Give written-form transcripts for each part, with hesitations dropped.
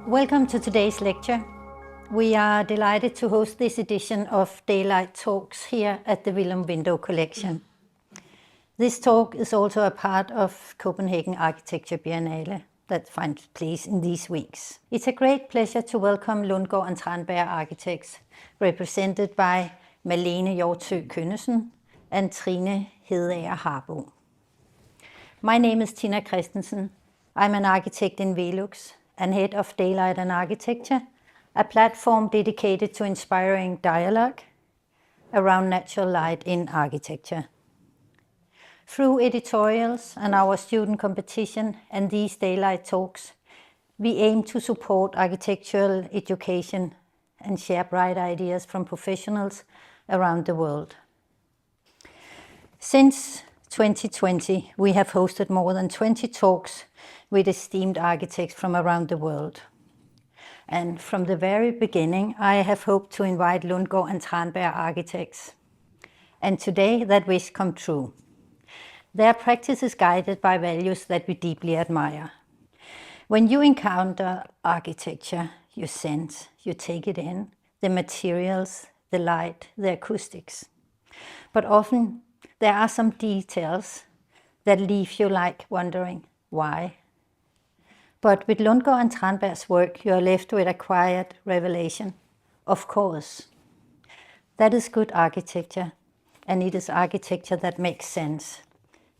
Welcome to today's lecture. We are delighted to host this edition of Daylight Talks here at the Villum Window Collection. This talk is also a part of Copenhagen Architecture Biennial that finds place in these weeks. It's a great pleasure to welcome Lundgaard and Tranberg architects, represented by Malene Hjortsø Kyndesen and Trine Hedeager Harboe. My name is Kyndesen. I'm an architect in VELUX and head of Daylight and Architecture, a platform dedicated to inspiring dialogue around natural light in architecture. Through editorials and our student competition and these Daylight Talks, we aim to support architectural education and share bright ideas from professionals around the world. Since 2020, we have hosted more than 20 talks with esteemed architects from around the world. And from the very beginning, I have hoped to invite Lundgaard and Tranberg architects. And today that wish come true. Their practice is guided by values that we deeply admire. When you encounter architecture, you sense, you take it in, the materials, the light, the acoustics. But often there are some details that leave you like wondering why. But with Lundgaard and Tranberg's work, you are left with a quiet revelation. Of course. That is good architecture, and it is architecture that makes sense.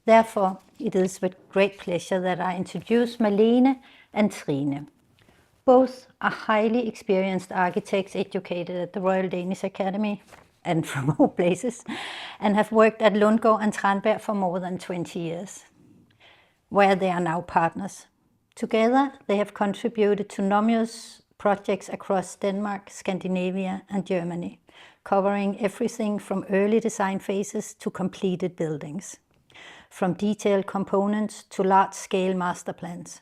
Therefore, it is with great pleasure that I introduce Malene and Trine. Both are highly experienced architects educated at the Royal Danish Academy, and from all places, and have worked at Lundgaard and Tranberg for more than 20 years, where they are now partners. Together, they have contributed to numerous projects across Denmark, Scandinavia, and Germany, covering everything from early design phases to completed buildings, from detailed components to large-scale master plans.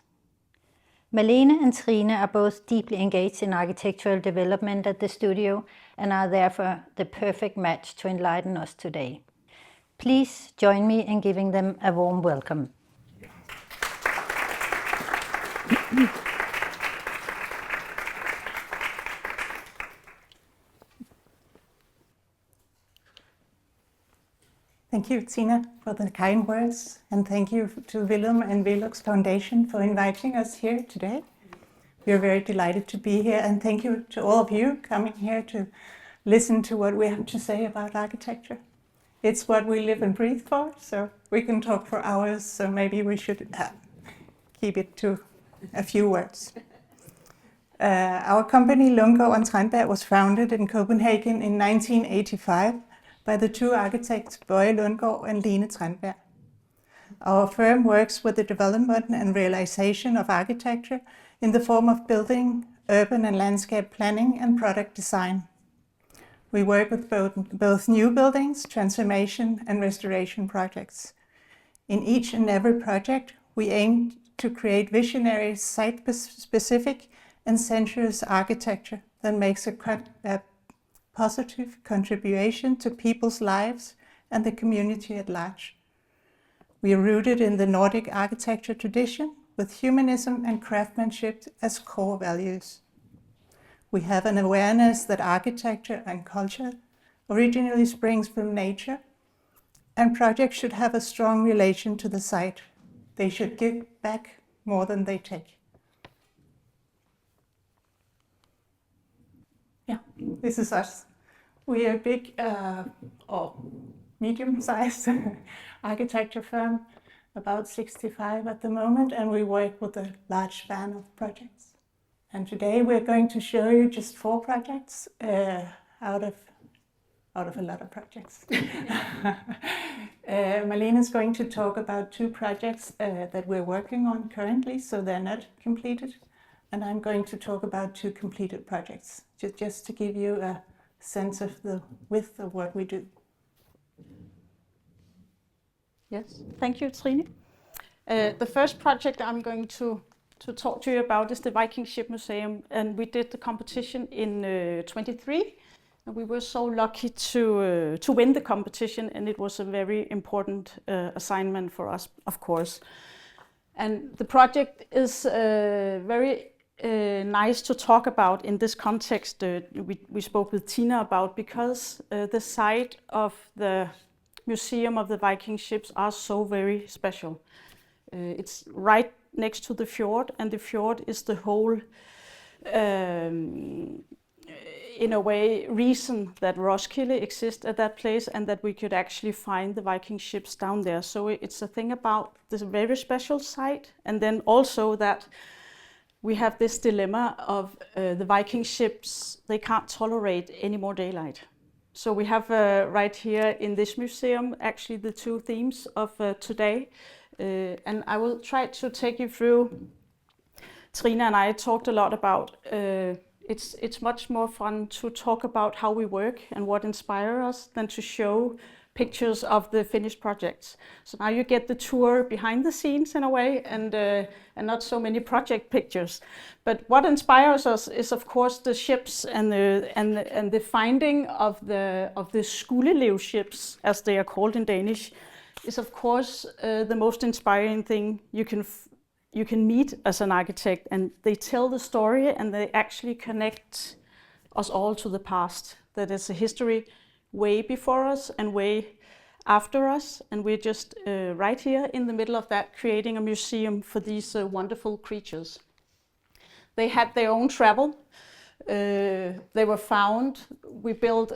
Malene and Trine are both deeply engaged in architectural development at the studio and are therefore the perfect match to enlighten us today. Please join me in giving them a warm welcome. Thank you, Tina, for the kind words, and thank you to Villum and VELUX Foundation for inviting us here today. We are very delighted to be here, and thank you to all of you coming here to listen to what we have to say about architecture. It's what we live and breathe for, so we can talk for hours, so maybe we should keep it to a few words. Our company, Lundgaard and Tranberg, was founded in Copenhagen in 1985 by the two architects Bøje Lundgaard and Lene Tranberg. Our firm works with the development and realization of architecture in the form of building, urban and landscape planning, and product design. We work with both new buildings, transformation, and restoration projects. In each and every project, we aim to create visionary, site-specific, and sensuous architecture that makes a positive contribution to people's lives and the community at large. We are rooted in the Nordic architecture tradition with humanism and craftsmanship as core values. We have an awareness that architecture and culture originally springs from nature, and projects should have a strong relation to the site. They should give back more than they take. Yeah, this is us. We are a big or medium-sized architecture firm, about 65 at the moment, and we work with a large span of projects. And today we're going to show you just 4 projects out of a lot of projects. Malene is going to talk about 2 projects that we're working on currently, so they're not completed. And I'm going to talk about 2 completed projects, just to give you a sense of the width of what we do. Yes, thank you, Trine. The first project I'm going to talk to you about is the Viking Ship Museum, and we did the competition in 23. And we were so lucky to win the competition, and it was a very important assignment for us, of course. And the project is very nice to talk about in this context. We spoke with Tina about, because the site of the Museum of the Viking Ships are so very special. It's right next to the fjord, and the fjord is the whole, in a way, reason that Roskilde exists at that place, and that we could actually find the Viking ships down there. So it's a thing about this very special site, and then also that we have this dilemma of the Viking ships, they can't tolerate any more daylight. So we have right here in this museum actually the two themes of today. And I will try to take you through. Trine and I talked a lot about, it's much more fun to talk about how we work and what inspires us than to show pictures of the finished projects. So now you get the tour behind the scenes in a way, and not so many project pictures. But what inspires us is of course the ships and the finding of the skolelev ships, as they are called in Danish, is of course the most inspiring thing you can meet as an architect, and they tell the story and they actually connect us all to the past. That is a history way before us and way after us, and we're just right here in the middle of that, creating a museum for these wonderful creatures. They had their own travel. They were found. We built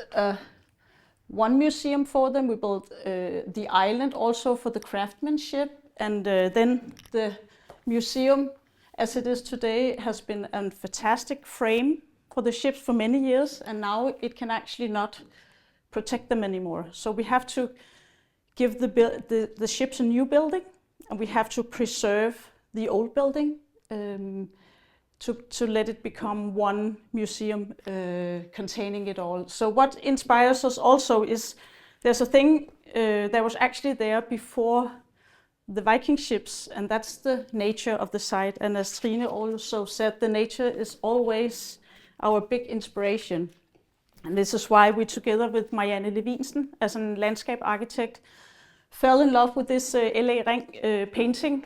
one museum for them. We built the island also for the craftsmanship, and then the museum, as it is today, has been a fantastic frame for the ships for many years, and now it can actually not protect them anymore. So we have to give the ships a new building, and we have to preserve the old building to let it become one museum containing it all. So what inspires us also is there's a thing that was actually there before the Viking ships, and that's the nature of the site. And as Trine also said, the nature is always our big inspiration. And this is why we, together with Marianne Levinsen, as a landscape architect, fell in love with this LA Ring painting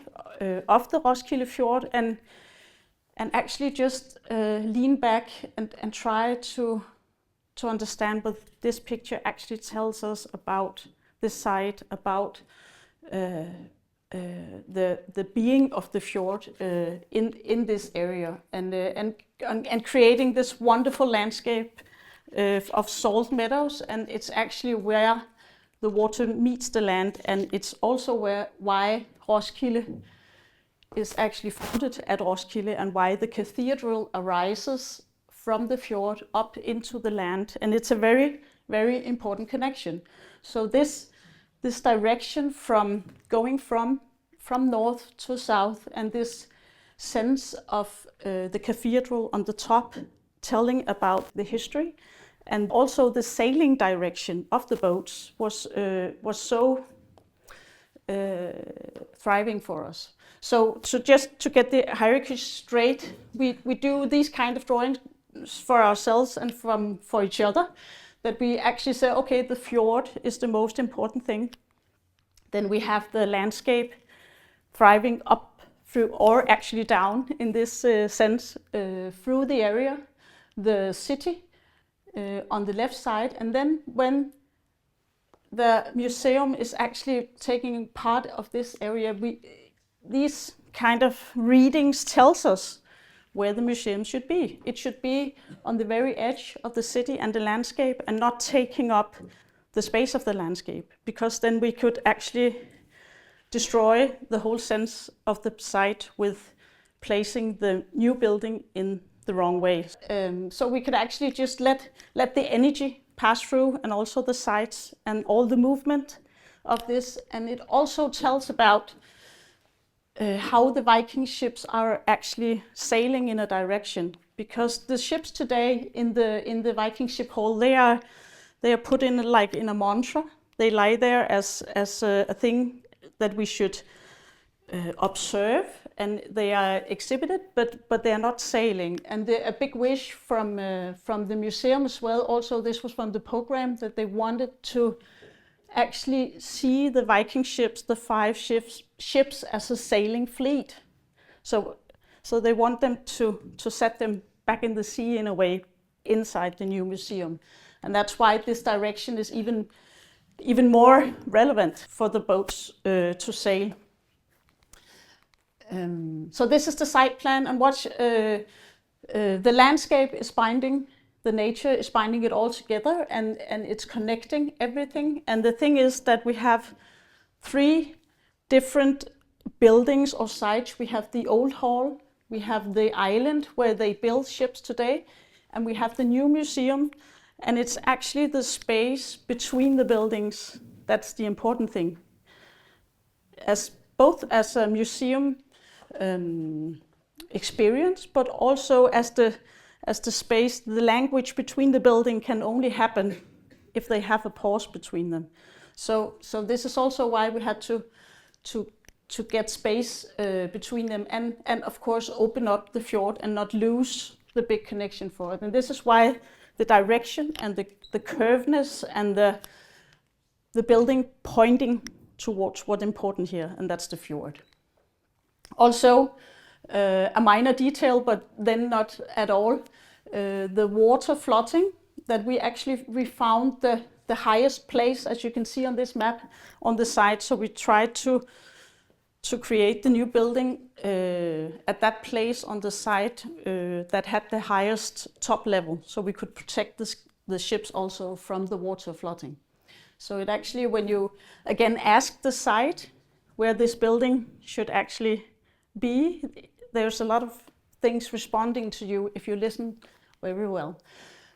of the Roskilde Fjord, and actually just lean back and try to understand what this picture actually tells us about this site, about the being of the fjord in this area, and creating this wonderful landscape of salt meadows. And it's actually where the water meets the land, and it's also why Roskilde is actually founded at Roskilde, and why the cathedral arises from the fjord up into the land. And it's a very, very important connection. So this direction from going from north to south, and this sense of the cathedral on the top telling about the history, and also the sailing direction of the boats was so thriving for us. So just to get the hierarchy straight, we do these kind of drawings for ourselves and for each other, that we actually say, okay, the fjord is the most important thing. Then we have the landscape thriving up through, or actually down in this sense, through the area, the city on the left side. And then when the museum is actually taking part of this area, these kind of readings tells us where the museum should be. It should be on the very edge of the city and the landscape, and not taking up the space of the landscape, because then we could actually destroy the whole sense of the site with placing the new building in the wrong way. So we could actually just let the energy pass through, and also the sites and all the movement of this. And it also tells about how the Viking ships are actually sailing in a direction, because the ships today in the Viking ship hall, they are put in like in a mantra. They lie there as a thing that we should observe, and they are exhibited, but they are not sailing. And a big wish from the museum as well, also this was from the program, that they wanted to actually see the Viking ships, the 5 ships as a sailing fleet. So So they want them to set them back in the sea in a way inside the new museum. And that's why this direction is even more relevant for the boats to sail. So this is the site plan, and watch the landscape is binding, the nature is binding it all together, and it's connecting everything. And the thing is that we have 3 different buildings or sites. We have the old hall, we have the island where they build ships today, and we have the new museum. And it's actually the space between the buildings that's the important thing. Both as a museum experience, but also as the space, the language between the building can only happen if they have a pause between them. So this is also why we had to get space between them, and of course open up the fjord and not lose the big connection for it. And this is why the direction and the curveness and the building pointing towards what's important here, and that's the fjord. Also, a minor detail, but then not at all, the water flooding, that we found the highest place, as you can see on this map, on the side. So we tried to create the new building at that place on the side that had the highest top level, so we could protect the ships also from the water flooding. So it actually, when you again ask the site where this building should actually be, there's a lot of things responding to you if you listen very well.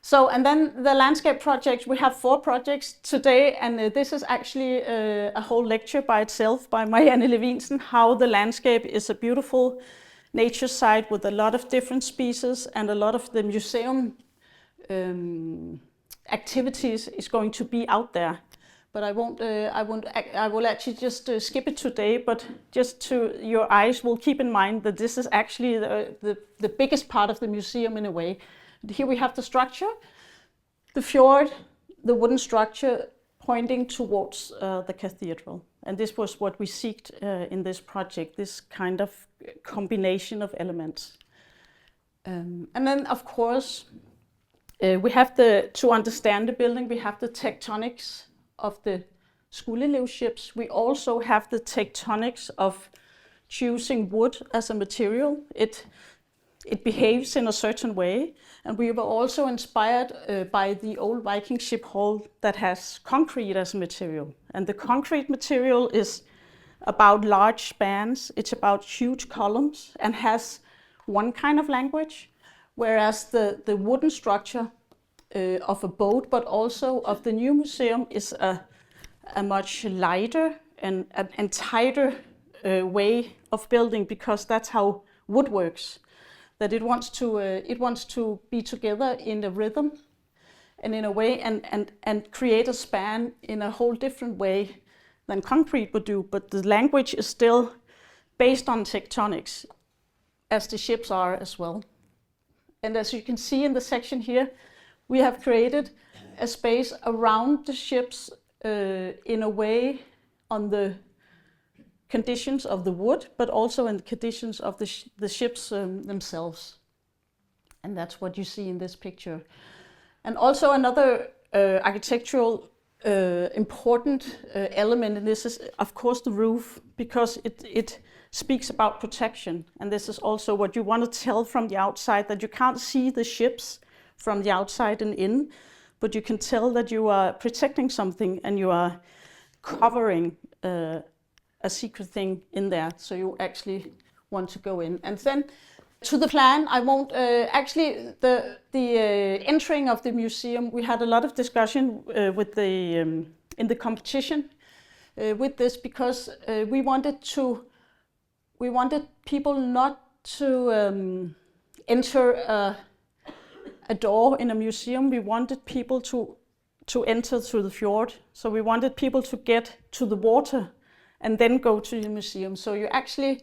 So, and then the landscape projects, we have 4 projects today, and this is actually a whole lecture by itself by Marianne Levinsen, how the landscape is a beautiful nature site with a lot of different species, and a lot of the museum activities is going to be out there. But I will actually just skip it today, but just to your eyes will keep in mind that this is actually the biggest part of the museum in a way. Here we have the structure, the fjord, the wooden structure pointing towards the cathedral. And this was what we seeked in this project, this kind of combination of elements. And then, of course, we have to understand the building, we have the tectonics of the skoleelev ships. We also have the tectonics of choosing wood as a material. It behaves in a certain way, and we were also inspired by the old Viking ship hull that has concrete as a material. And the concrete material is about large spans, it's about huge columns, and has one kind of language, whereas the wooden structure of a boat, but also of the new museum, is a much lighter and tighter way of building, because that's how wood works. That it wants to be together in a rhythm and in a way, and create a span in a whole different way than concrete would do. But the language is still based on tectonics, as the ships are as well. And as you can see in the section here, we have created a space around the ships in a way on the conditions of the wood, but also in the conditions of the ships themselves. And that's what you see in this picture. And also another architectural important element in this is, of course, the roof, because it speaks about protection. And this is also what you want to tell from the outside, that you can't see the ships from the outside and in, but you can tell that you are protecting something and you are covering a secret thing in there, so you actually want to go in. And then to the plan, I won't actually the entering of the museum. We had a lot of discussion with the in the competition with this, because we wanted people not to enter a door in a museum. We wanted people to enter through the fjord. So we wanted people to get to the water and then go to the museum. So you actually,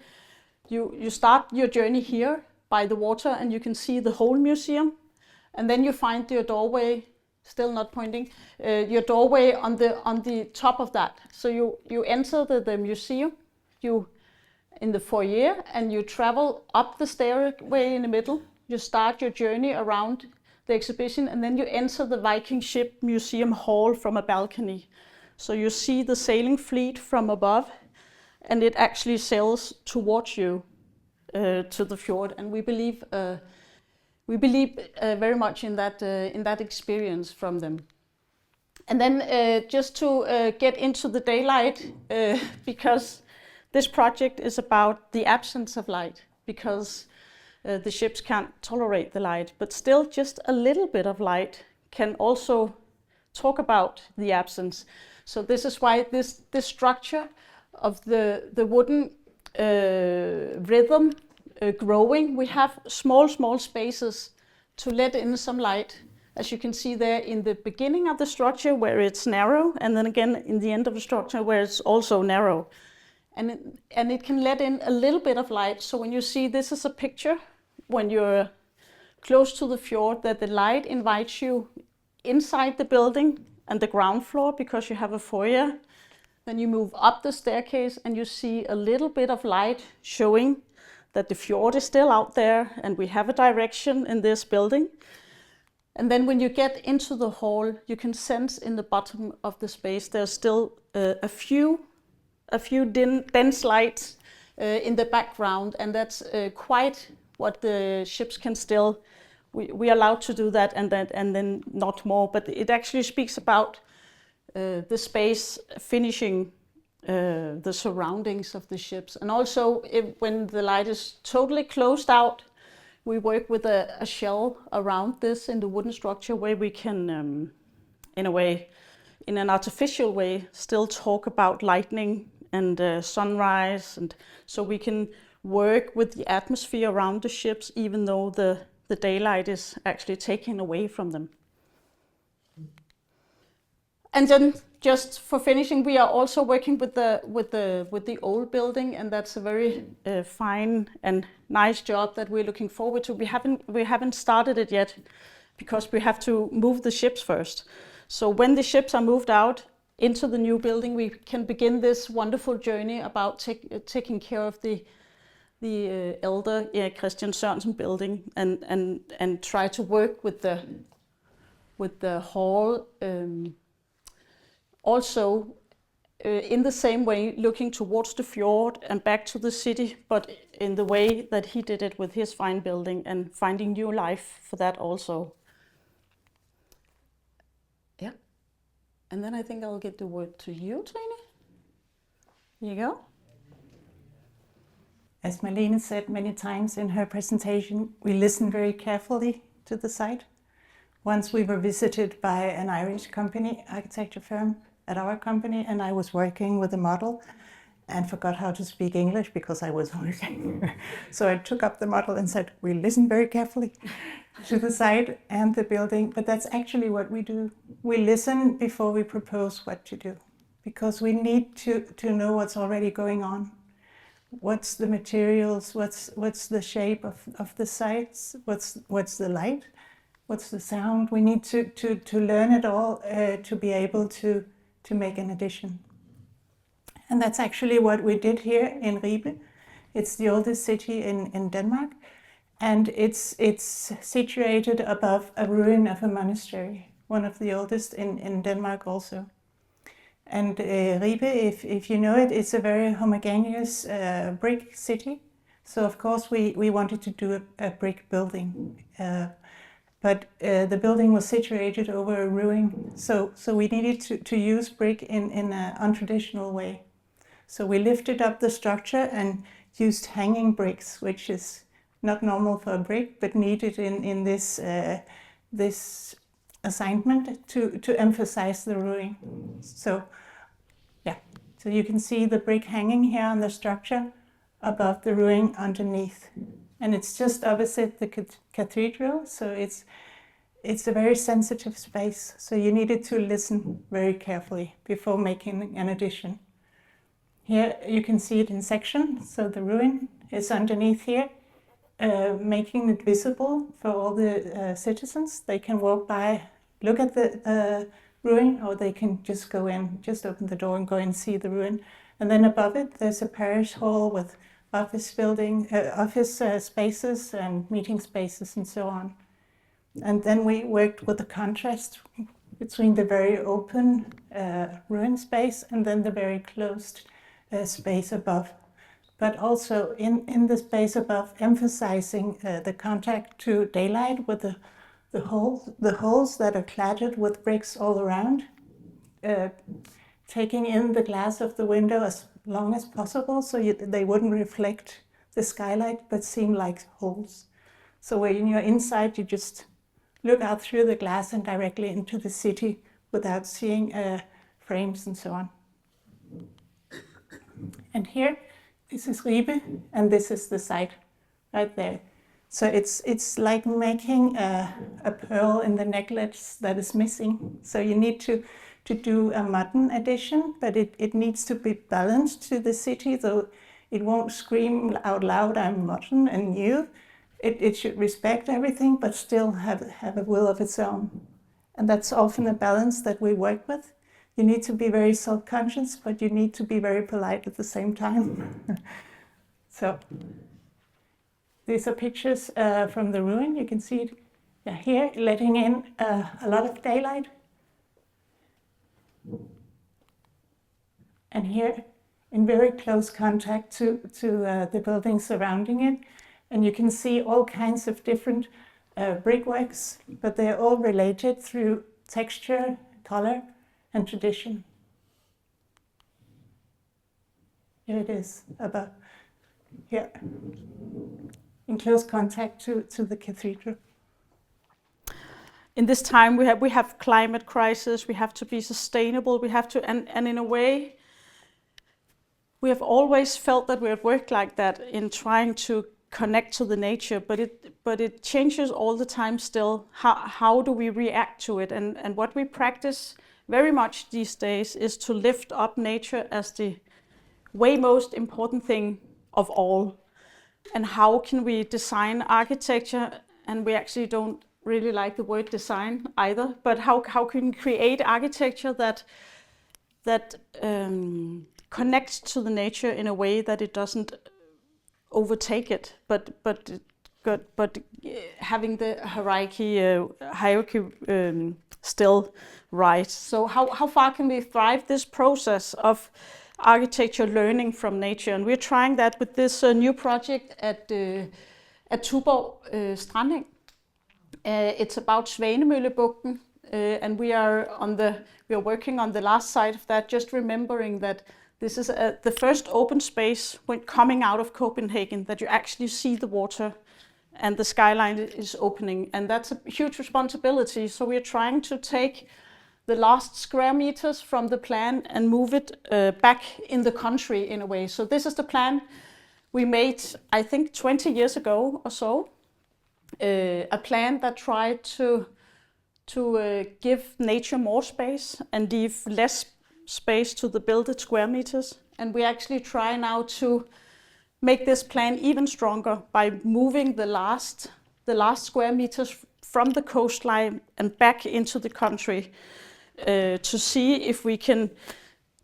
you start your journey here by the water, and you can see the whole museum. And then you find your doorway, still not pointing, your doorway on the top of that. So you enter the museum, you in the foyer, and you travel up the stairway in the middle. You start your journey around the exhibition, and then you enter the Viking Ship Museum Hall from a balcony. So you see the sailing fleet from above, and it actually sails towards you to the fjord. And we believe very much in that experience from them. And then just to get into the daylight, because this project is about the absence of light, because the ships can't tolerate the light, but still just a little bit of light can also talk about the absence. So this is why this structure of the wooden rhythm growing, we have small spaces to let in some light, as you can see there in the beginning of the structure where it's narrow, and then again in the end of the structure where it's also narrow. And it can let in a little bit of light. So when you see, this is a picture when you're close to the fjord, that the light invites you inside the building and the ground floor because you have a foyer. Then you move up the staircase and you see a little bit of light showing that the fjord is still out there and we have a direction in this building. And then when you get into the hall, you can sense in the bottom of the space there's still a few dense lights in the background, and that's quite what the ships can still. We are allowed to do that, and then not more. But it actually speaks about the space finishing the surroundings of the ships, and also when the light is totally closed out, we work with a shell around this in the wooden structure where we can, in a way, in an artificial way, still talk about lightning and sunrise, and so we can work with the atmosphere around the ships, even though the daylight is actually taken away from them. And then, just for finishing, we are also working with the old building, and that's a very fine and nice job that we're looking forward to. We haven't started it yet because we have to move the ships first. So when the ships are moved out into the new building, we can begin this wonderful journey about taking care of the elder Erik Christian Sørensen building and try to work with the hall. Also, in the same way, looking towards the fjord and back to the city, but in the way that he did it with his fine building and finding new life for that also. Yeah. And then I think I'll give the word to you, Trine. Here you go. As Malene said many times in her presentation, we listen very carefully to the site. Once we were visited by an Irish architecture firm at our company, and I was working with a model and forgot how to speak English because I was working. So I took up the model and said, we listen very carefully to the site and the building, but that's actually what we do. We listen before we propose what to do, because we need to know what's already going on. What's the materials, what's the shape of the sites, what's the light, what's the sound. We need to learn it all to be able to make an addition. And that's actually what we did here in Ribe. It's the oldest city in Denmark, and it's situated above a ruin of a monastery, one of the oldest in Denmark also. And Ribe, if you know it, it's a very homogeneous brick city. So of course we wanted to do a brick building. But the building was situated over a ruin, so we needed to use brick in an untraditional way. So we lifted up the structure and used hanging bricks, which is not normal for a brick, but needed in this assignment to emphasize the ruin. So yeah, so you can see the brick hanging here on the structure above the ruin underneath. And it's just opposite the cathedral, so it's a very sensitive space. So you needed to listen very carefully before making an addition. Here you can see it in section, so the ruin is underneath here, making it visible for all the citizens. They can walk by, look at the ruin, or they can just go in, just open the door and go and see the ruin. And then above it there's a parish hall with office spaces and meeting spaces and so on. And then we worked with the contrast between the very open ruin space and then the very closed space above. But also in the space above, emphasizing the contact to daylight with the holes that are cladded with bricks all around, taking in the glass of the window as long as possible so they wouldn't reflect the skylight but seem like holes. So when you're inside, you just look out through the glass and directly into the city without seeing frames and so on. And here, this is Ribe, and this is the site right there. So it's like making a pearl in the necklace that is missing. So you need to do a modern addition, but it needs to be balanced to the city, so it won't scream out loud, I'm modern and new. It should respect everything, but still have a will of its own. And that's often a balance that we work with. You need to be very self-conscious, but you need to be very polite at the same time. So these are pictures from the ruin. You can see it here, letting in a lot of daylight. And here, in very close contact to the buildings surrounding it. And you can see all kinds of different brickworks, but they're all related through texture, color, and tradition. Here it is, above, here, in close contact to the cathedral. In this time, we have climate crisis. We have to be sustainable. We have to, and in a way, we have always felt that we have worked like that in trying to connect to the nature, but it changes all the time still. How do we react to it? And what we practice very much these days is to lift up nature as the way most important thing of all. And how can we design architecture? And we actually don't really like the word design either, but how can we create architecture that connects to the nature in a way that it doesn't overtake it, but having the hierarchy still right. So how far can we thrive this process of architecture learning from nature? And we're trying that with this new project at Tuborg Strandeng. It's about Svanemøllebugten, and we are working on the last side of that, just remembering that this is the first open space when coming out of Copenhagen that you actually see the water and the skyline is opening. And that's a huge responsibility. So we're trying to take the last square meters from the plan and move it back in the country in a way. So this is the plan we made, I think, 20 years ago or so. A plan that tried to give nature more space and leave less space to the built square meters. And we actually try now to make this plan even stronger by moving the last square meters from the coastline and back into the country to see if we can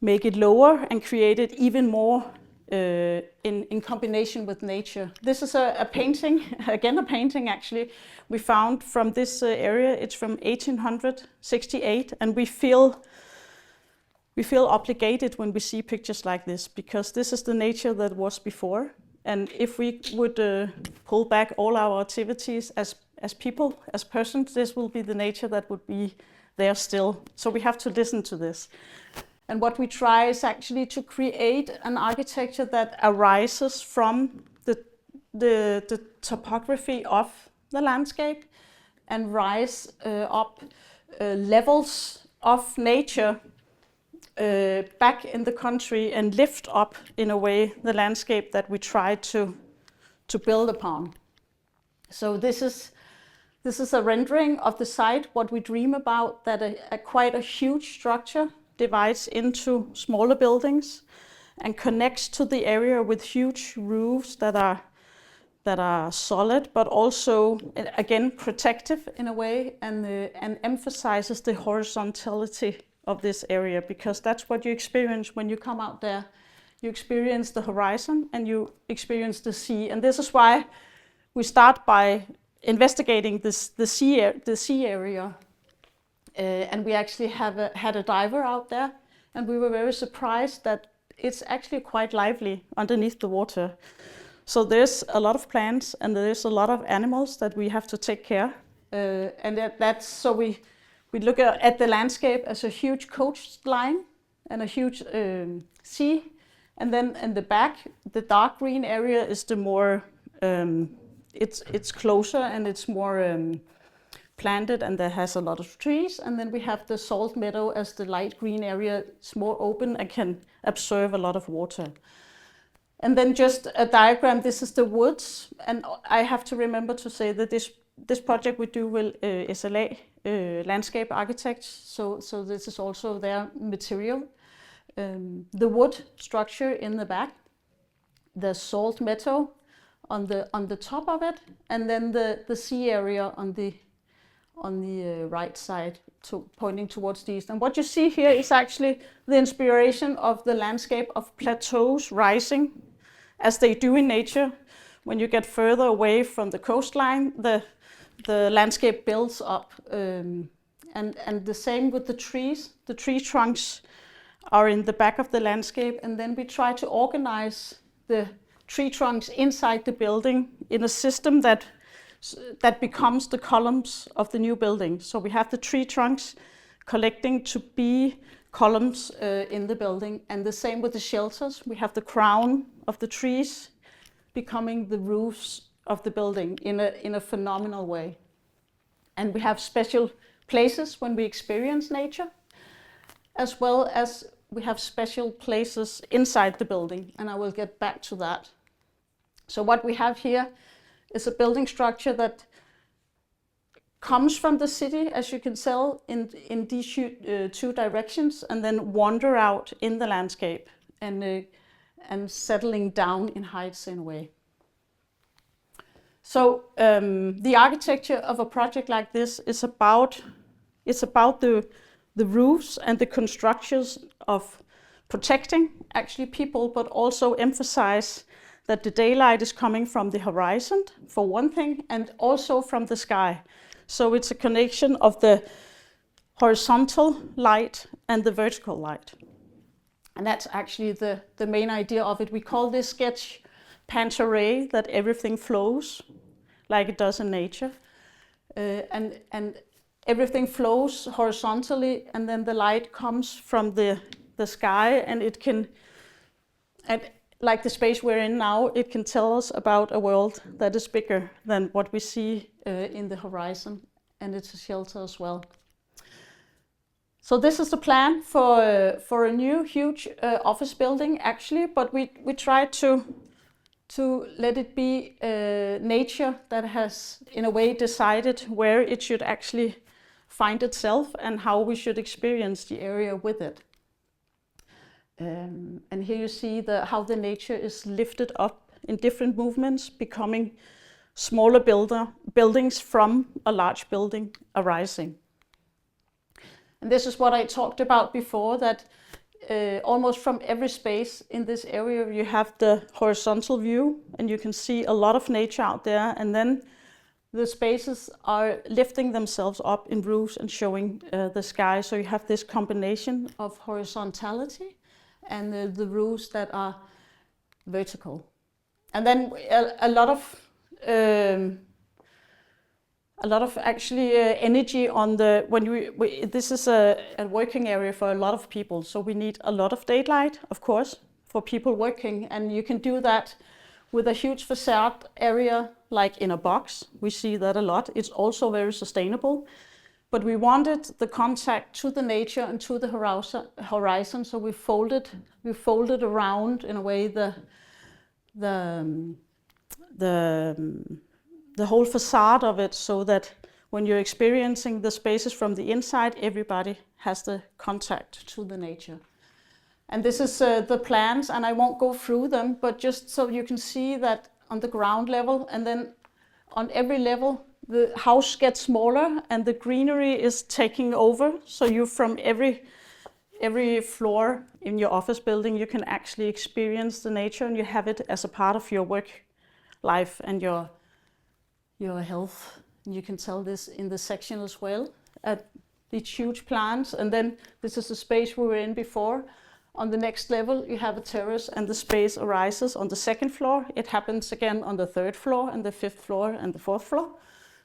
make it lower and create it even more in combination with nature. This is a painting, again a painting actually, we found from this area. It's from 1868, and we feel obligated when we see pictures like this, because this is the nature that was before. And if we would pull back all our activities as people, as persons, this will be the nature that would be there still. So we have to listen to this. And what we try is actually to create an architecture that arises from the topography of the landscape and rise up levels of nature back in the country and lift up in a way the landscape that we try to build upon. So this is a rendering of the site, what we dream about, that quite a huge structure divides into smaller buildings and connects to the area with huge roofs that are solid, but also again protective in a way, and emphasizes the horizontality of this area, because that's what you experience when you come out there. you experience the horizon, and you experience the sea. And this is why we start by investigating the sea area. And we actually had a diver out there, and we were very surprised that it's actually quite lively underneath the water. So there's a lot of plants and there's a lot of animals that we have to take care. And that's so we look at the landscape as a huge coastline and a huge sea. And then in the back, the dark green area is the more, it's closer and it's more planted, and there has a lot of trees. And then we have the salt meadow as the light green area. It's more open and can absorb a lot of water. And then just a diagram, this is the woods. And I have to remember to say that this project we do with SLA, landscape architects. So this is also their material. The wood structure in the back, the salt meadow on the top of it, and then the sea area on the right side, pointing towards the east. And what you see here is actually the inspiration of the landscape of plateaus rising, as they do in nature. When you get further away from the coastline, the landscape builds up. And the same with the trees. The tree trunks are in the back of the landscape, and then we try to organize the tree trunks inside the building in a system that becomes the columns of the new building. So we have the tree trunks collecting to be columns in the building, and the same with the shelters. We have the crown of the trees becoming the roofs of the building in a phenomenal way. And we have special places when we experience nature, as well as we have special places inside the building, and I will get back to that. So what we have here is a building structure that comes from the city, as you can tell, in these two directions, and then wander out in the landscape and settling down in heights in a way. So the architecture of a project like this is about the roofs and the constructions of protecting actually people, but also emphasize that the daylight is coming from the horizon, for one thing, and also from the sky. So it's a connection of the horizontal light and the vertical light. And that's actually the main idea of it. We call this sketch Pantarei, that everything flows like it does in nature. And everything flows horizontally, and then the light comes from the sky, and it can, and like the space we're in now, it can tell us about a world that is bigger than what we see in the horizon, and it's a shelter as well. So this is the plan for a new huge office building actually, but we try to let it be nature that has in a way decided where it should actually find itself and how we should experience the area with it. And here you see how the nature is lifted up in different movements, becoming smaller buildings from a large building arising. And this is what I talked about before, that almost from every space in this area you have the horizontal view, and you can see a lot of nature out there, and then the spaces are lifting themselves up in roofs and showing the sky. So you have this combination of horizontality and the roofs that are vertical. And then a lot of actually energy on the, this is a working area for a lot of people. So we need a lot of daylight, of course, for people working. And you can do that with a huge facade area, like in a box. We see that a lot. It's also very sustainable. But we wanted the contact to the nature and to the horizon, so we folded around in a way the whole facade of it, so that when you're experiencing the spaces from the inside, everybody has the contact to the nature. And this is the plans, and I won't go through them, but just so you can see that on the ground level, and then on every level, the house gets smaller and the greenery is taking over. So you from every every floor in your office building, you can actually experience the nature, and you have it as a part of your work life and your health. And you can tell this in the section as well, at these huge plants. And then this is the space we were in before. On the next level, you have a terrace, and the space arises on the second floor. It happens again on the third floor, and the fifth floor, and the fourth floor.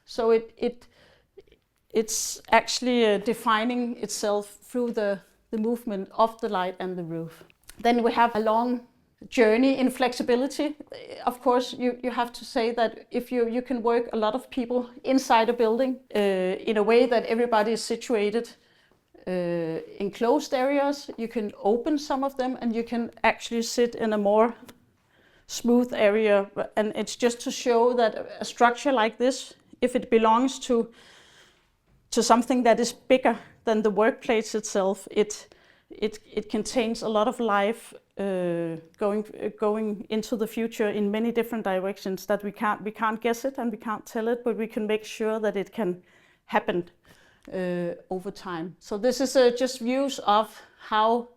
So it's actually defining itself through the movement of the light and the roof. Then we have a long journey in flexibility. Of course, you have to say that if you can work a lot of people inside a building in a way that everybody is situated in closed areas, you can open some of them, and you can actually sit in a more smooth area. And it's just to show that a structure like this, if it belongs to something that is bigger than the workplace itself, it contains a lot of life going into the future in many different directions that we can't guess it and we can't tell it, but we can make sure that it can happen over time. So this is just views of how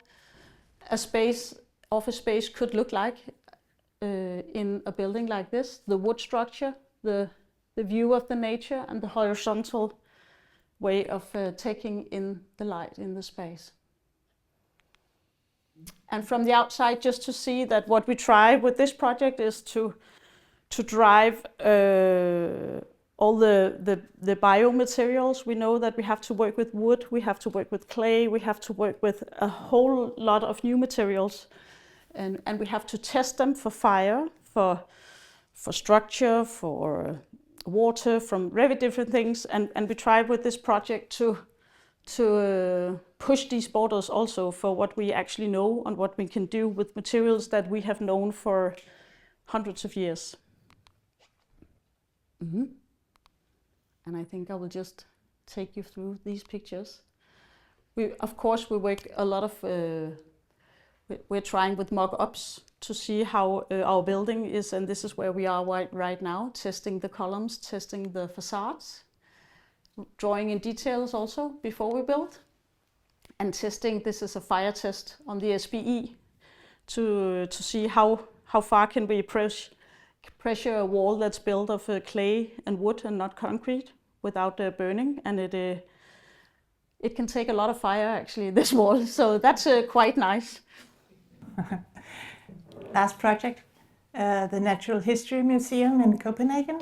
a office space could look like in a building like this. The wood structure, the view of the nature, and the horizontal way of taking in the light in the space. And from the outside, just to see that what we try with this project is to drive all the biomaterials. We know that we have to work with wood, we have to work with clay, we have to work with a whole lot of new materials, and we have to test them for fire, for structure, for water, from very different things, and we try with this project to push these borders also for what we actually know and what we can do with materials that we have known for hundreds of years. And I think I will just take you through these pictures. Of course, we work a lot of, we're trying with mock-ups to see how our building is, and this is where we are right now, testing the columns, testing the facades, drawing in details also before we build, and testing. This is a fire test on the SBE to see how far can we pressure a wall that's built of clay and wood and not concrete without burning, and it can take a lot of fire actually, this wall, so that's quite nice. Last project, the Natural History Museum in Copenhagen,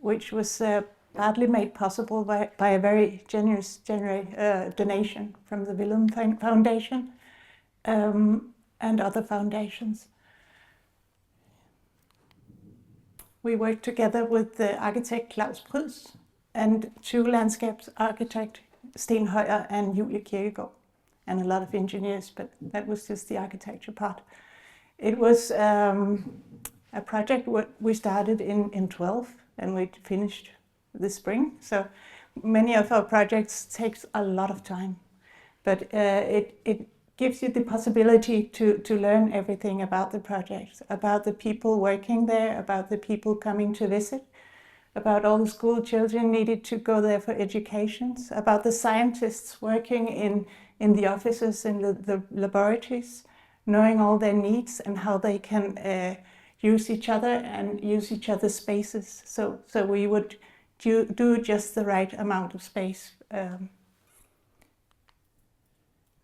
which was partly made possible by a very generous donation from the Villum Foundation and other foundations. We worked together with the architect Claus Pryds and two landscapes architect Sten Høyer and Julie Kirkegaard, and a lot of engineers, but that was just the architecture part. It was a project we started in 12 and we finished this spring. So many of our projects takes a lot of time, but it gives you the possibility to learn everything about the project, about the people working there, about the people coming to visit, about all the school children needed to go there for educations, about the scientists working in the offices and the laboratories, knowing all their needs and how they can use each other and use each other's spaces. So we would do just the right amount of space.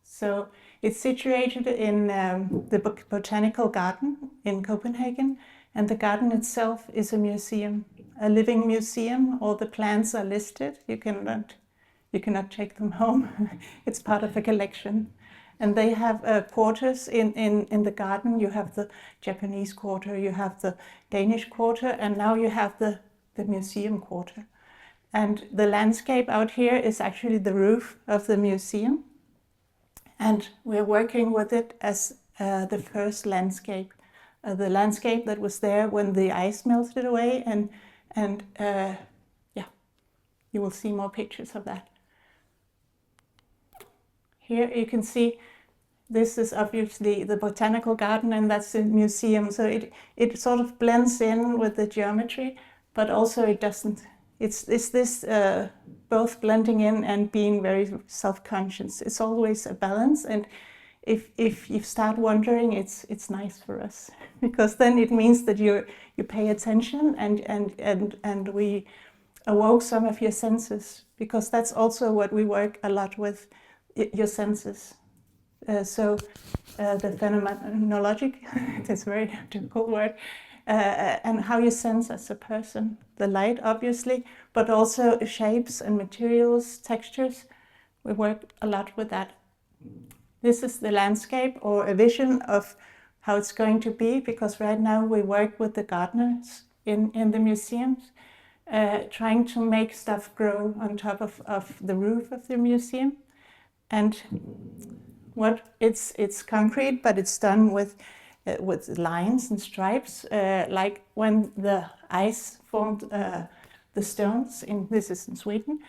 So it's situated in the Botanical Garden in Copenhagen, and the garden itself is a museum, a living museum. All the plants are listed. You cannot take them home. It's part of a collection. And they have quarters in the garden. You have the Japanese quarter, you have the Danish quarter, and now you have the museum quarter. And the landscape out here is actually the roof of the museum. And we're working with it as the first landscape, the landscape that was there when the ice melted away. And yeah, you will see more pictures of that. Here you can see this is obviously the botanical garden, and that's the museum. So it sort of blends in with the geometry, but also it it's this both blending in and being very self-conscious. It's always a balance, and if you start wondering, it's nice for us because then it means that you pay attention and we awoke some of your senses, because that's also what we work a lot with, your senses. The phenomenologic, it's a very difficult word, and how you sense as a person. The light, obviously, but also shapes and materials, textures. We work a lot with that. This is the landscape, or a vision of how it's going to be, because right now we work with the gardeners in the museums, trying to make stuff grow on top of the roof of the museum. And it's concrete, but it's done with lines and stripes, like when the ice formed the stones. This is in Sweden.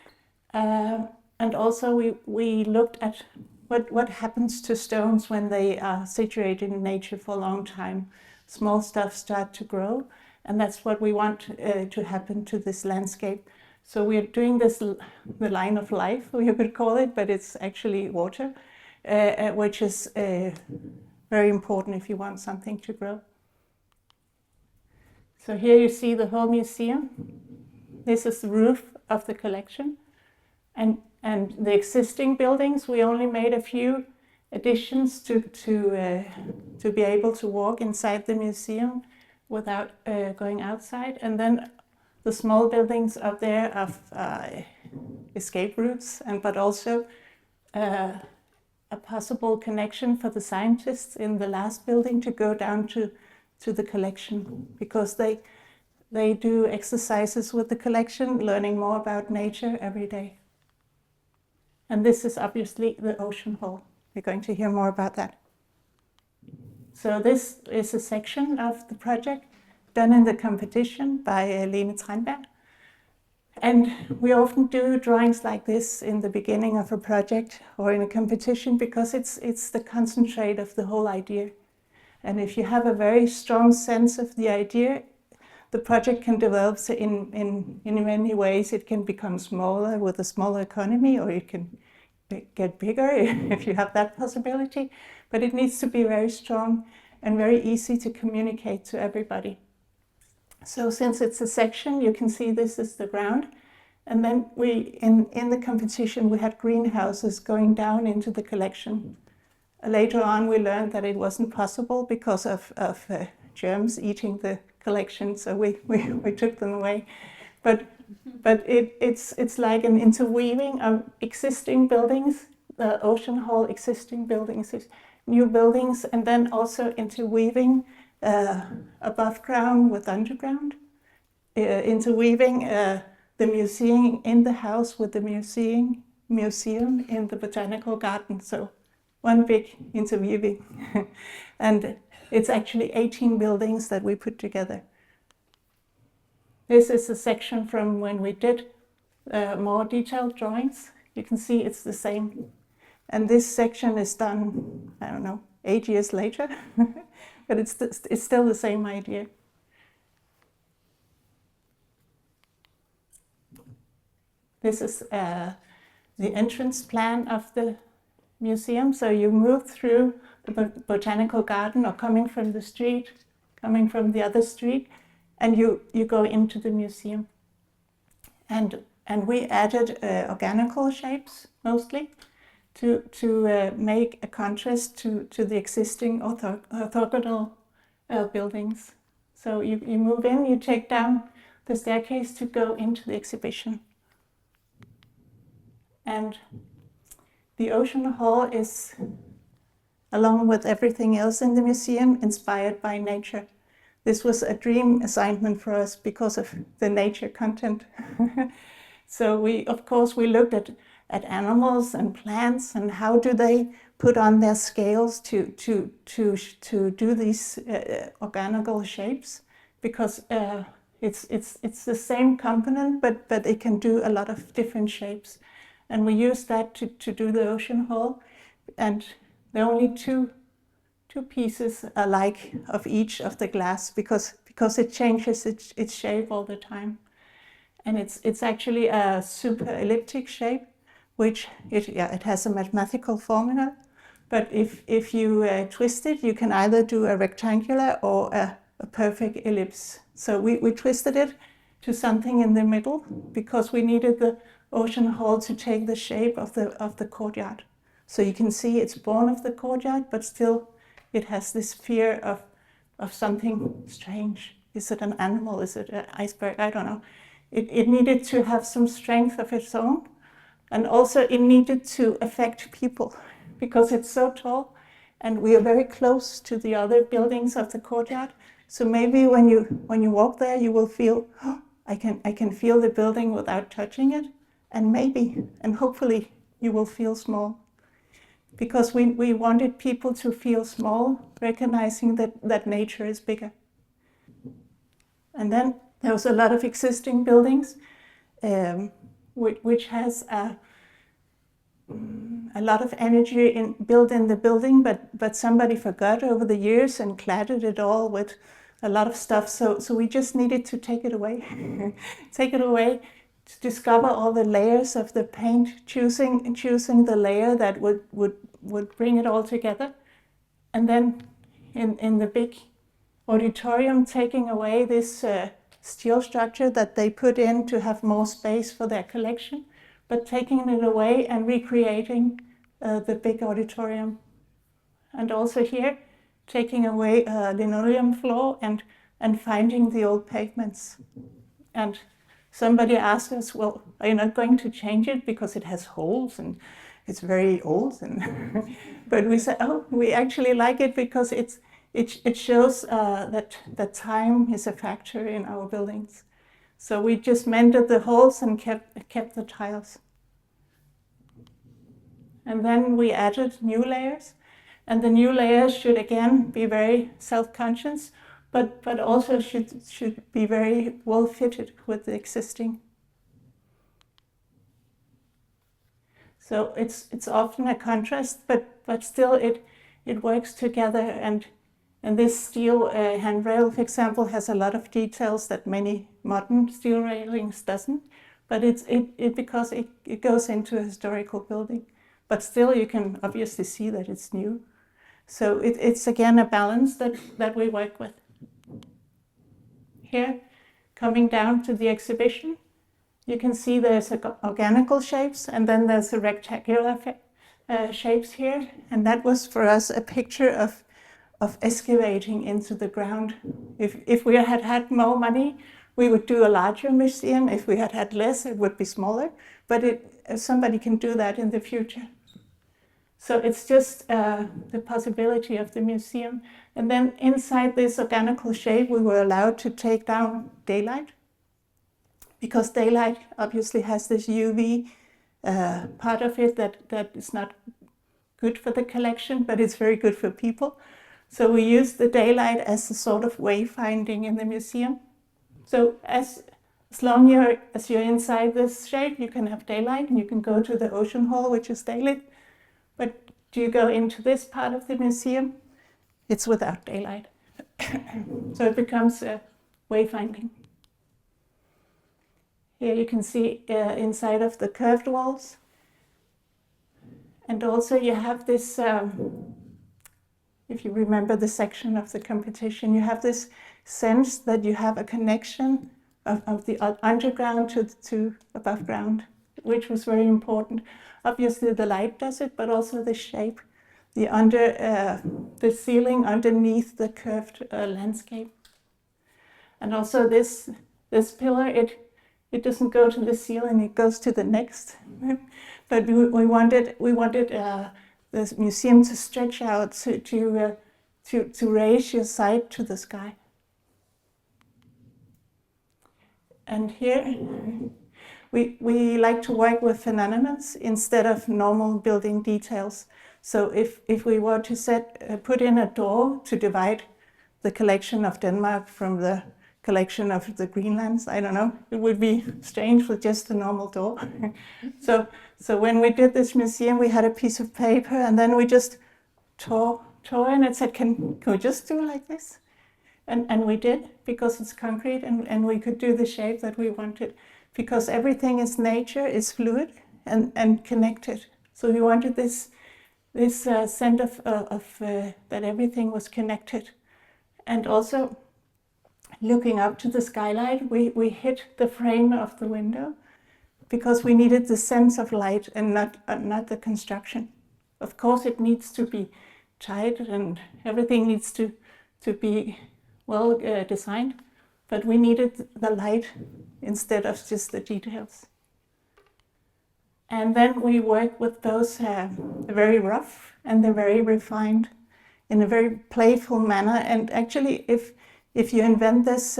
And also we looked at what happens to stones when they are situated in nature for a long time. Small stuff start to grow, and that's what we want to happen to this landscape. So we're doing this, the line of life, you could call it, but it's actually water, which is very important if you want something to grow. So here you see the whole museum. This is the roof of the collection. And the existing buildings, we only made a few additions to be able to walk inside the museum without going outside. And then the small buildings up there of escape routes, but also a possible connection for the scientists in the last building to go down to the collection, because they do exercises with the collection, learning more about nature every day. And this is obviously the ocean hall. We're going to hear more about that. So this is a section of the project done in the competition by Lene Tranberg. And we often do drawings like this in the beginning of a project or in a competition, because it's the concentrate of the whole idea. And if you have a very strong sense of the idea, the project can develop in many ways. It can become smaller with a smaller economy, or it can get bigger if you have that possibility. But it needs to be very strong and very easy to communicate to everybody. So since it's a section, you can see this is the ground. And then in the competition, we had greenhouses going down into the collection. Later on, we learned that it wasn't possible because of germs eating the collection, so we took them away. But it's like an interweaving of existing buildings, the ocean hall, existing buildings, new buildings, and then also interweaving above ground with underground, interweaving the museum in the house with the museum in the botanical garden. So one big interweaving. And it's actually 18 buildings that we put together. This is a section from when we did more detailed drawings. You can see it's the same. And this section is done, I don't know, 8 years later, but it's still the same idea. This is the entrance plan of the museum. So you move through the botanical garden, or coming from the street, coming from the other street, and you go into the museum. And we added organical shapes mostly to make a contrast to the existing orthogonal buildings. So you move in, you take down the staircase to go into the exhibition. And the ocean hall is, along with everything else in the museum, inspired by nature. This was a dream assignment for us because of the nature content. So we looked at animals and plants, and how do they put on their scales to do these organical shapes, because it's the same component, but it can do a lot of different shapes. And we used that to do the ocean hall, and there are only two pieces alike of each of the glass, because it changes its shape all the time. And it's actually a super elliptic shape, which it has a mathematical formula. But if you twist it, you can either do a rectangular or a perfect ellipse. So we twisted it to something in the middle because we needed the ocean hall to take the shape of the courtyard. So you can see it's born of the courtyard, but still it has this fear of something strange. Is it an animal? Is it an iceberg? I don't know. It needed to have some strength of its own, and also it needed to affect people because it's so tall and we are very close to the other buildings of the courtyard. So maybe when you walk there, you will feel, oh, I can feel the building without touching it, and maybe and hopefully you will feel small, because we wanted people to feel small, recognizing that nature is bigger. And then there was a lot of existing buildings, which has a lot of energy built in the building, but somebody forgot over the years and cladded it all with a lot of stuff. So we just needed to take it away, take it away, to discover all the layers of the paint, choosing the layer that would bring it all together, and then in the big auditorium, taking away this steel structure that they put in to have more space for their collection, but taking it away and recreating the big auditorium. And also here, taking away a linoleum floor and finding the old pavements. And somebody asked us, well, are you not going to change it because it has holes and it's very old? And but we said, oh, we actually like it because it shows that time is a factor in our buildings. So we just mended the holes and kept the tiles. And then we added new layers. And the new layers should again be very self-conscious, but also should be very well fitted with the existing. So it's often a contrast, but still it works together. And this steel handrail, for example, has a lot of details that many modern steel railings doesn't. But it's because it goes into a historical building. But still, you can obviously see that it's new. So it's again a balance that we work with. Here, coming down to the exhibition, you can see there's organical shapes, and then there's the rectangular shapes here. And that was for us a picture of excavating into the ground. If we had more money, we would do a larger museum. If we had less, it would be smaller. But somebody can do that in the future. So it's just the possibility of the museum. And then inside this organical shape, we were allowed to take down daylight, because daylight obviously has this UV part of it that is not good for the collection, but it's very good for people. So we use the daylight as a sort of wayfinding in the museum. So as long as you're inside this shape, you can have daylight and you can go to the ocean hall, which is daylit. But do you go into this part of the museum? It's without daylight. So it becomes a wayfinding. Here you can see inside of the curved walls. And also you have this, if you remember the section of the competition, you have this sense that you have a connection of the underground to above ground, which was very important. Obviously the light does it, but also the shape, the ceiling underneath the curved landscape. And also this pillar, it doesn't go to the ceiling, it goes to the next. But we wanted the museum to stretch out to raise your sight to the sky. And here we like to work with phenomena instead of normal building details. So if we were to put in a door to divide the collection of Denmark from the collection of the Greenlands, I don't know, it would be strange with just a normal door. So when we did this museum, we had a piece of paper, and then we just tore and it said, can we just do like this? And we did, because it's concrete, and we could do the shape that we wanted. because everything is nature, is fluid and connected. So we wanted this sense of that everything was connected. And also, looking up to the skylight, we hit the frame of the window because we needed the sense of light and not the construction. Of course, it needs to be tight and everything needs to be well designed, but we needed the light instead of just the details. And then we work with those the very rough and the very refined in a very playful manner. And actually, if you invent this,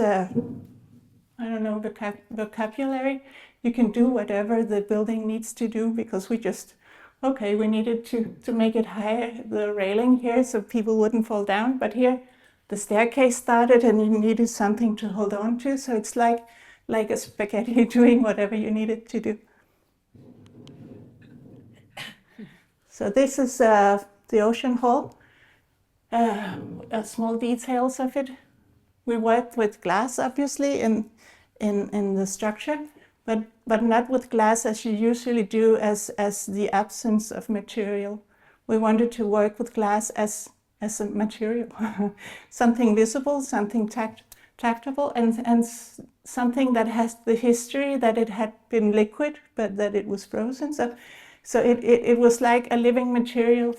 vocabulary, you can do whatever the building needs to do, because we needed to make it higher, the railing here, so people wouldn't fall down. But here, the staircase started and you needed something to hold on to. So it's like a spaghetti doing whatever you needed to do. So this is the ocean hall, small details of it. We worked with glass, obviously, in the structure, but not with glass as you usually do as the absence of material. We wanted to work with glass as a material, something visible, something tactile, and something that has the history that it had been liquid, but that it was frozen. So it was like a living material.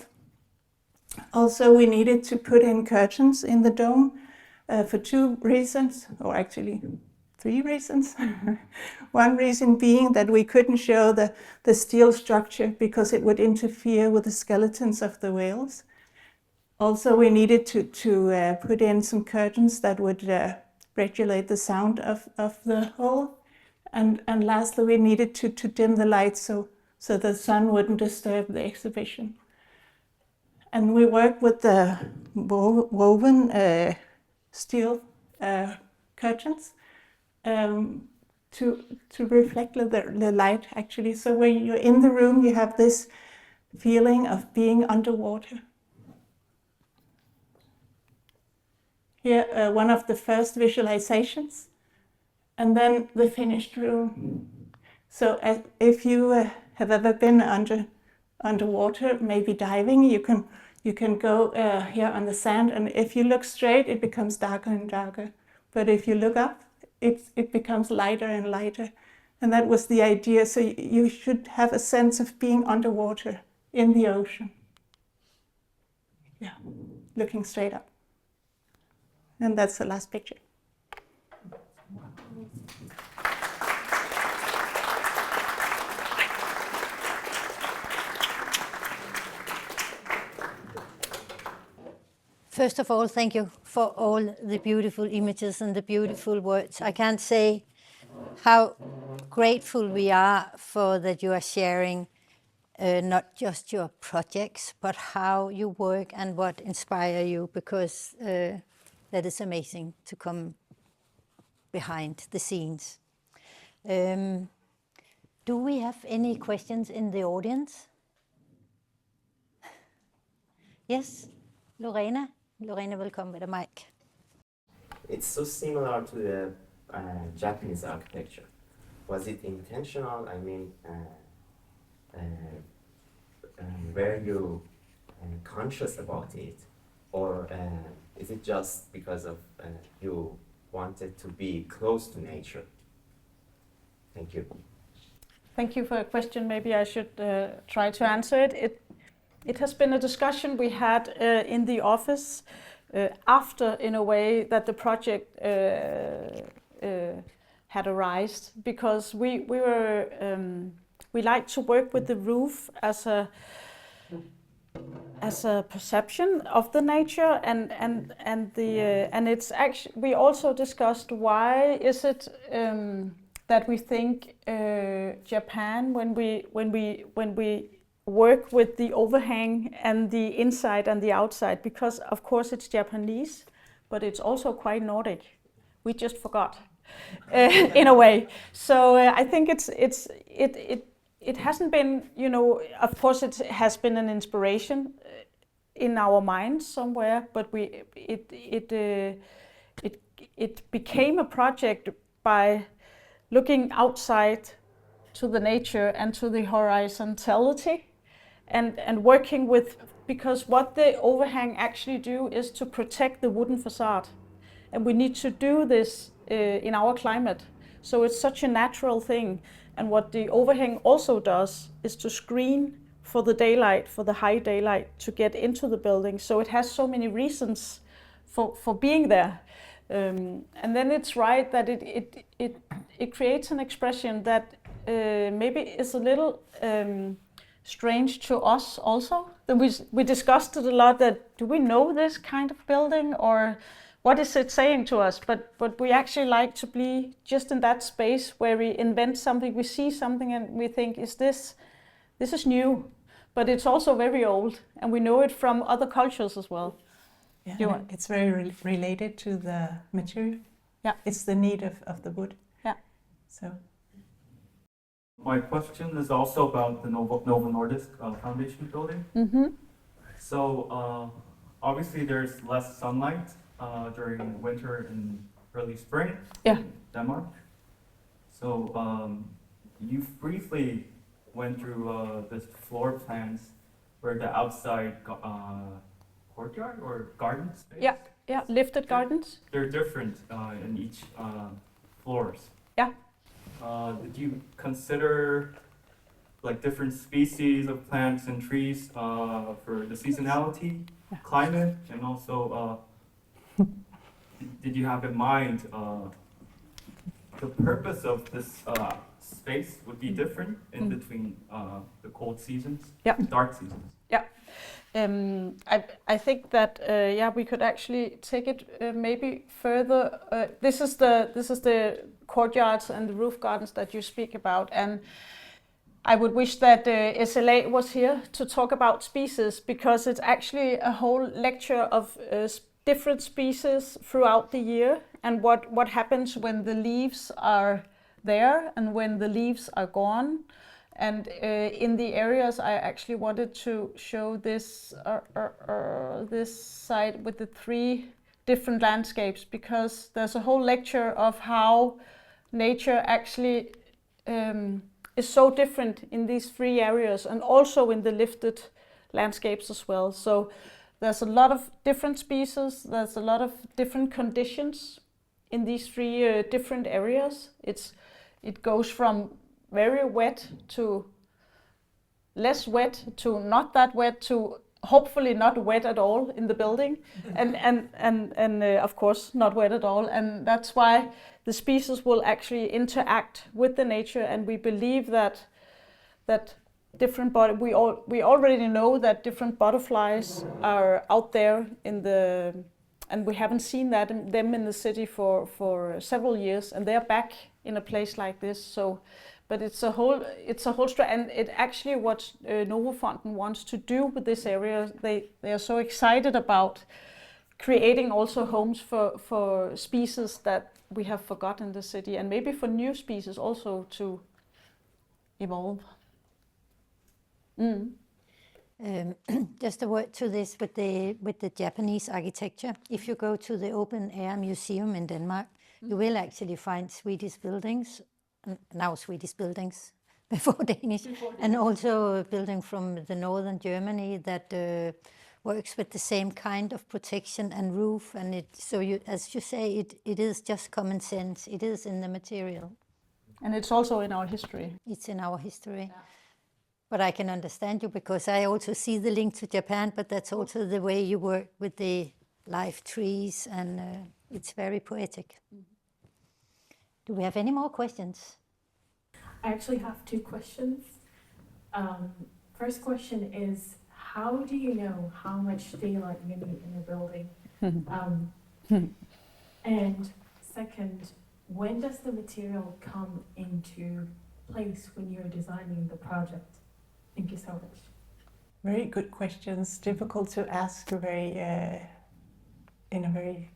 Also, we needed to put in curtains in the dome for 2 reasons, or actually 3 reasons. One reason being that we couldn't show the steel structure because it would interfere with the skeletons of the whales. Also, we needed to put in some curtains that would regulate the sound of the hole. And lastly, we needed to dim the light so the sun wouldn't disturb the exhibition. And we worked with the woven steel curtains to reflect the light, actually. So when you're in the room, you have this feeling of being underwater. Here, one of the first visualizations, and then the finished room. So if you have ever been underwater, maybe diving, you can go here on the sand, and if you look straight, it becomes darker and darker. But if you look up, it becomes lighter and lighter. And that was the idea. So you should have a sense of being underwater in the ocean. Yeah, looking straight up. And that's the last picture. First of all, thank you for all the beautiful images and the beautiful words. I can't say how grateful we are for that you are sharing not just your projects, but how you work and what inspire you, because that is amazing to come behind the scenes. Do we have any questions in the audience? Yes, Lorena? Lorena will come with a mic. It's so similar to the Japanese architecture. Was it intentional? I mean, were you conscious about it? Or is it just because of you wanted to be close to nature? Thank you. Thank you for a question. Maybe I should try to answer it. It has been a discussion we had in the office after, in a way, that the project had arisen, because we like to work with the roof as a perception of the nature, and it's actually, we also discussed why is it that we think Japan, when we work with the overhang and the inside and the outside, because of course it's Japanese, but it's also quite Nordic. We just forgot in a way. So I think it hasn't been, of course it has been an inspiration in our minds somewhere, but it became a project by looking outside to the nature and to the horizontality, and working with, because what the overhang actually do is to protect the wooden facade. And we need to do this in our climate. So it's such a natural thing. And what the overhang also does is to screen for the daylight, for the high daylight, to get into the building. So it has so many reasons for being there. And then it's right that it creates an expression that maybe is a little strange to us also. Then we discussed it a lot, that do we know this kind of building, or what is it saying to us? But we actually like to be just in that space where we invent something, we see something and we think, this is new, but it's also very old, and we know it from other cultures as well. Yeah, it's very related to the material. Yeah. It's the need of the wood. Yeah. So. My question is also about the Novo Nordisk Foundation building. Mm-hmm. So obviously there's less sunlight during winter and early spring in Denmark. So you briefly went through this floor plans where the outside courtyard or garden space? Yeah, lifted gardens. They're different in each floors. Yeah. Did you consider like different species of plants and trees for the seasonality, climate, and also did you have in mind the purpose of this space would be different in between the cold seasons, dark seasons? Yeah. I think that we could actually take it maybe further. This is the courtyards and the roof gardens that you speak about, and I would wish that SLA was here to talk about species, because it's actually a whole lecture of different species throughout the year, and what happens when the leaves are there and when the leaves are gone. And in the areas, I actually wanted to show this this side with the 3 different landscapes, because there's a whole lecture of how nature actually is so different in these 3 areas, and also in the lifted landscapes as well. So there's a lot of different species, there's a lot of different conditions in these 3 different areas. It goes from very wet to less wet to not that wet to hopefully not wet at all in the building, and of course not wet at all. And that's why the species will actually interact with the nature, and we believe that different we already know that different butterflies are out there and we haven't seen them in the city for several years, and they're back in a place like this. So, but it's a whole and it actually what Novo Fonden wants to do with this area. They are so excited about creating also homes for species that we have forgotten in the city, and maybe for new species also to evolve. Just a word to this with the Japanese architecture. If you go to the open air museum in Denmark, you will actually find Swedish buildings, now Swedish buildings, before Danish, and also a building from the northern Germany that works with the same kind of protection and roof. And as you say, it is just common sense. It is in the material. And it's also in our history. It's in our history. Yeah. But I can understand you, because I also see the link to Japan, but that's also the way you work with the live trees, and it's very poetic. Do we have any more questions? I actually have 2 questions. First question is, how do you know how much daylight you need in a building? And second, when does the material come into place when you're designing the project? Thank you so much. Very good questions. Difficult to ask in a very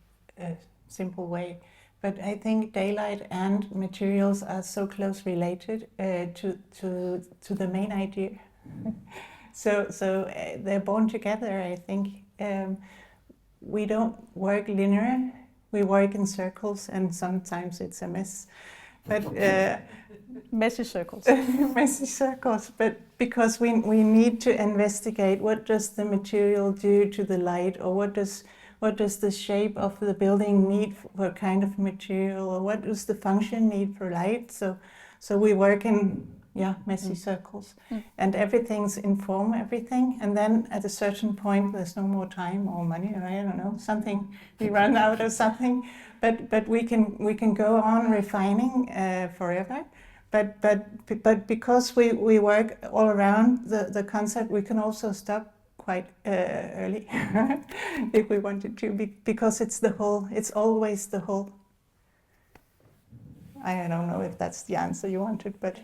simple way. But I think daylight and materials are so close related to the main idea. So they're born together, I think. We don't work linear. We work in circles, and sometimes it's a mess. but Messy circles. messy circles. But because we need to investigate what does the material do to the light, or what does the shape of the building need for kind of material, or what does the function need for light. So we work in messy circles, and everything's inform everything. And then at a certain point, there's no more time or money, or I don't know, something, we run out of something. But we can go on refining forever. But because we work all around the concept, we can also stop quite early if we wanted to, because it's the whole. It's always the whole. I don't know if that's the answer you wanted, but.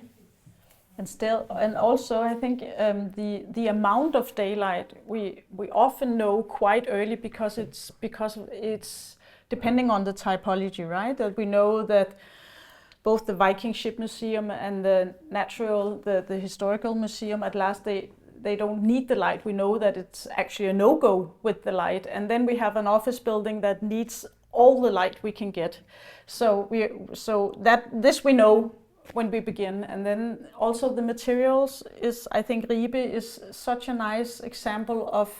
And also I think the amount of daylight we often know quite early, because it's depending on the typology, right? That we know that both the Viking Ship Museum and the historical museum, at last they don't need the light. We know that it's actually a no-go with the light. And then we have an office building that needs all the light we can get. So this we know when we begin. And then also the materials is, I think Ribe is such a nice example of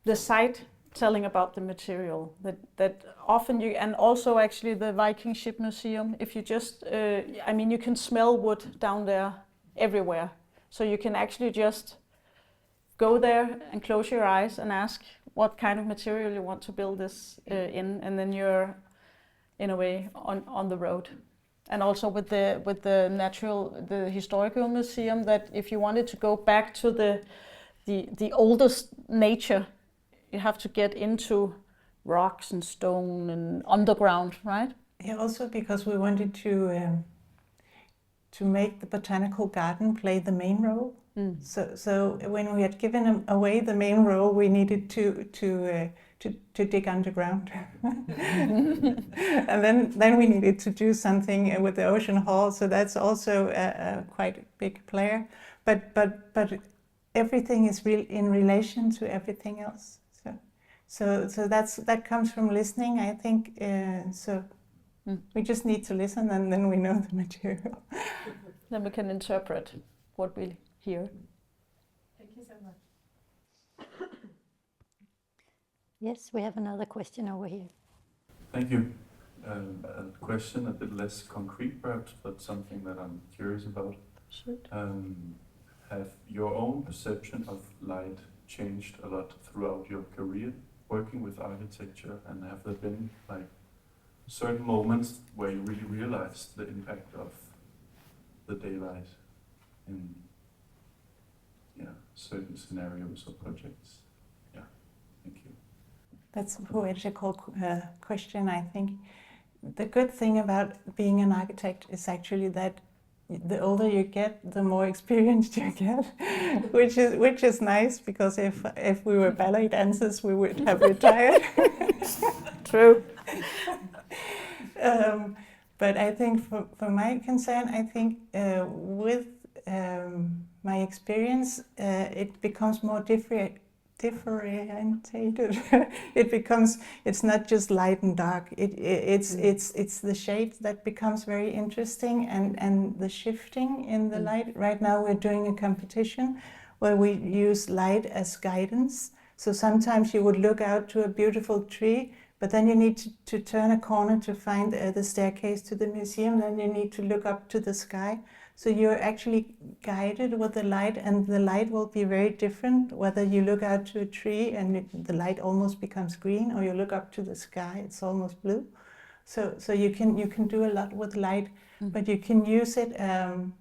the site telling about the material that often you, and also actually the Viking Ship Museum, if you just, you can smell wood down there everywhere. So you can actually just go there and close your eyes and ask what kind of material you want to build this in, and then you're in a way on the road. And also with the historical museum, that if you wanted to go back to the oldest nature, you have to get into rocks and stone and underground, right? Yeah, also because we wanted to make the botanical garden play the main role. So when we had given away the main role, we needed to dig underground, and then we needed to do something with the ocean hall. So that's also a quite big player. But everything is in relation to everything else. So that comes from listening, I think. We just need to listen, and then we know the material. Then we can interpret what we hear. Thank you so much. Yes, we have another question over here. Thank you. A question a bit less concrete perhaps, but something that I'm curious about. Shoot. Have your own perception of light changed a lot throughout your career working with architecture, and have there been like certain moments where you really realized the impact of the daylight in certain scenarios or projects? Yeah, thank you. That's a poetical question, I think. The good thing about being an architect is actually that the older you get, the more experienced you get, which is nice, because if we were ballet dancers, we would have retired. True. But I think for my concern, I think with my experience, it becomes more differentiated. It's not just light and dark. It's the shades that becomes very interesting, and the shifting in the light. Right now we're doing a competition where we use light as guidance. So sometimes you would look out to a beautiful tree, but then you need to turn a corner to find the staircase to the museum. Then you need to look up to the sky. So you're actually guided with the light, and the light will be very different whether you look out to a tree and the light almost becomes green, or you look up to the sky, it's almost blue. So you can do a lot with light, but you can use it. You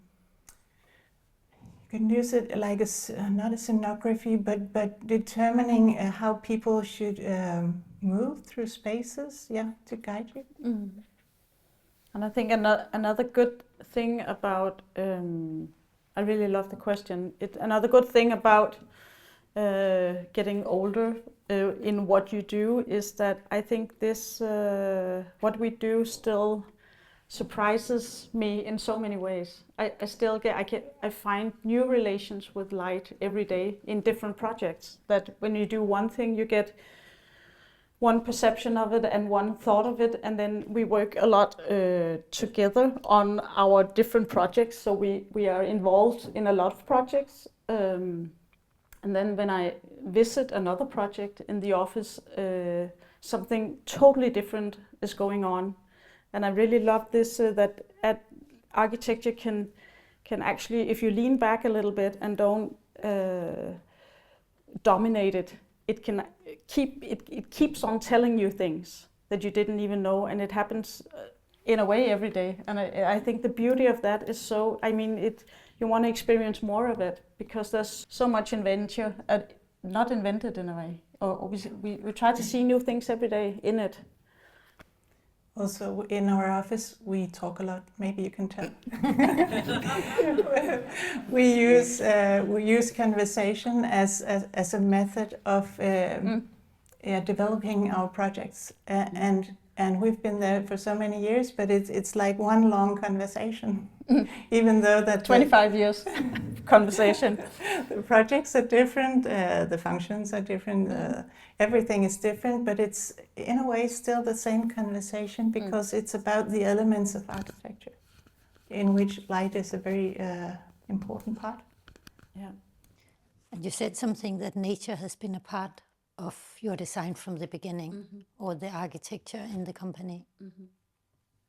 can use it like not a scenography, but determining how people should move through spaces, to guide you. And I think another good thing about, I really love the question. Another good thing about getting older in what you do is that I think this, what we do still surprises me in so many ways. I find new relations with light every day in different projects. That when you do one thing, you get one perception of it and one thought of it, and then we work a lot together on our different projects. So we are involved in a lot of projects, and then when I visit another project in the office, something totally different is going on, and I really love this that at architecture can actually, if you lean back a little bit and don't dominate it, it keeps on telling you things that you didn't even know, and it happens in a way every day. And I think the beauty of that is so, I mean, you want to experience more of it because there's so much invention, not invented in a way. Or we try to see new things every day in it. Also, in our office, we talk a lot. Maybe you can tell. we use conversation as a method of developing our projects, and we've been there for so many years. But it's like one long conversation, even though that 25 years conversation. The projects are different, the functions are different. Everything is different, but it's in a way still the same conversation because it's about the elements of architecture, in which light is a very important part. Yeah. And you said something that nature has been a part of your design from the beginning, or the architecture in the company.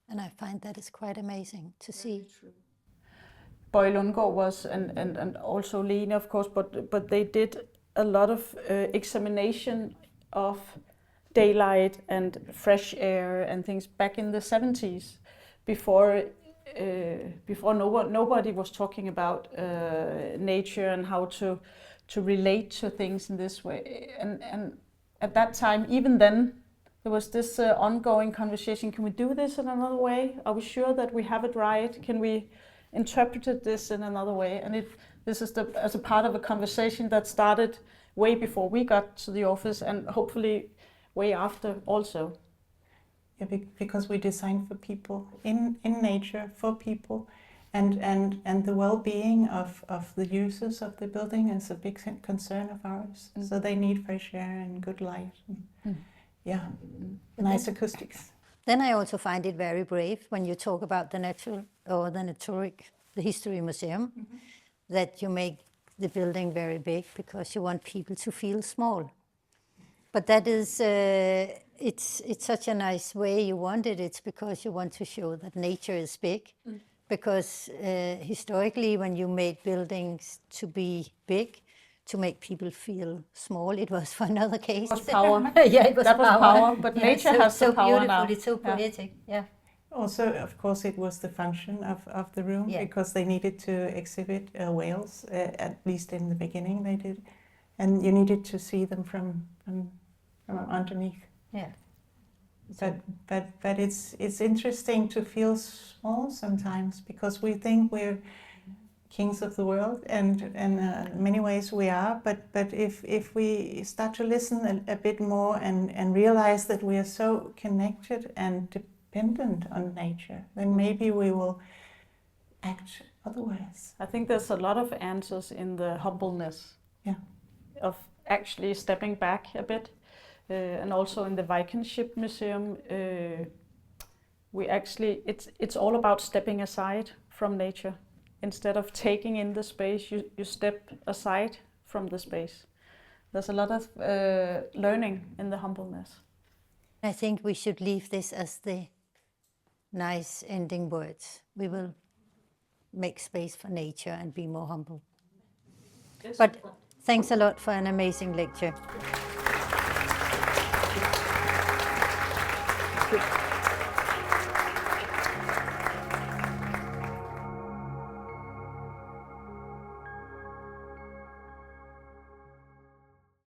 And I find that is quite amazing to see. Lundgaard was, and also Lene, of course, but they did a lot of examination of daylight and fresh air and things back in the 70s, before nobody was talking about nature and how to relate to things in this way. And at that time, even then, there was this ongoing conversation. Can we do this in another way? Are we sure that we have it right? Can we interpret this in another way? And this is as a part of a conversation that started way before we got to the office, and hopefully way after also. Yeah, because we design for people, in nature, for people, and the well-being of the users of the building is a big concern of ours. So they need fresh air and good light, and nice acoustics. Then I also find it very brave when you talk about the natural or the history museum, that you make the building very big because you want people to feel small. But that is, it's such a nice way you want it. It's because you want to show that nature is big. Because historically, when you made buildings to be big, to make people feel small, it was for another case. It was power. Yeah, it was that power. was power, but nature has so the power beautiful, now. it's so poetic, yeah. Also, of course, it was the function of the room, because they needed to exhibit whales, at least in the beginning they did. And you needed to see them from underneath. Yeah. But it's interesting to feel small sometimes, because we think we're kings of the world, and in many ways we are. But if we start to listen a bit more and realize that we are so connected and dependent on nature, then maybe we will act otherwise. I think there's a lot of answers in the humbleness of actually stepping back a bit. And also in the Viking Ship Museum, we actually, it's all about stepping aside from nature. Instead of taking in the space, you step aside from the space. There's a lot of learning in the humbleness. I think we should leave this as the nice ending words. We will make space for nature and be more humble. But thanks a lot for an amazing lecture.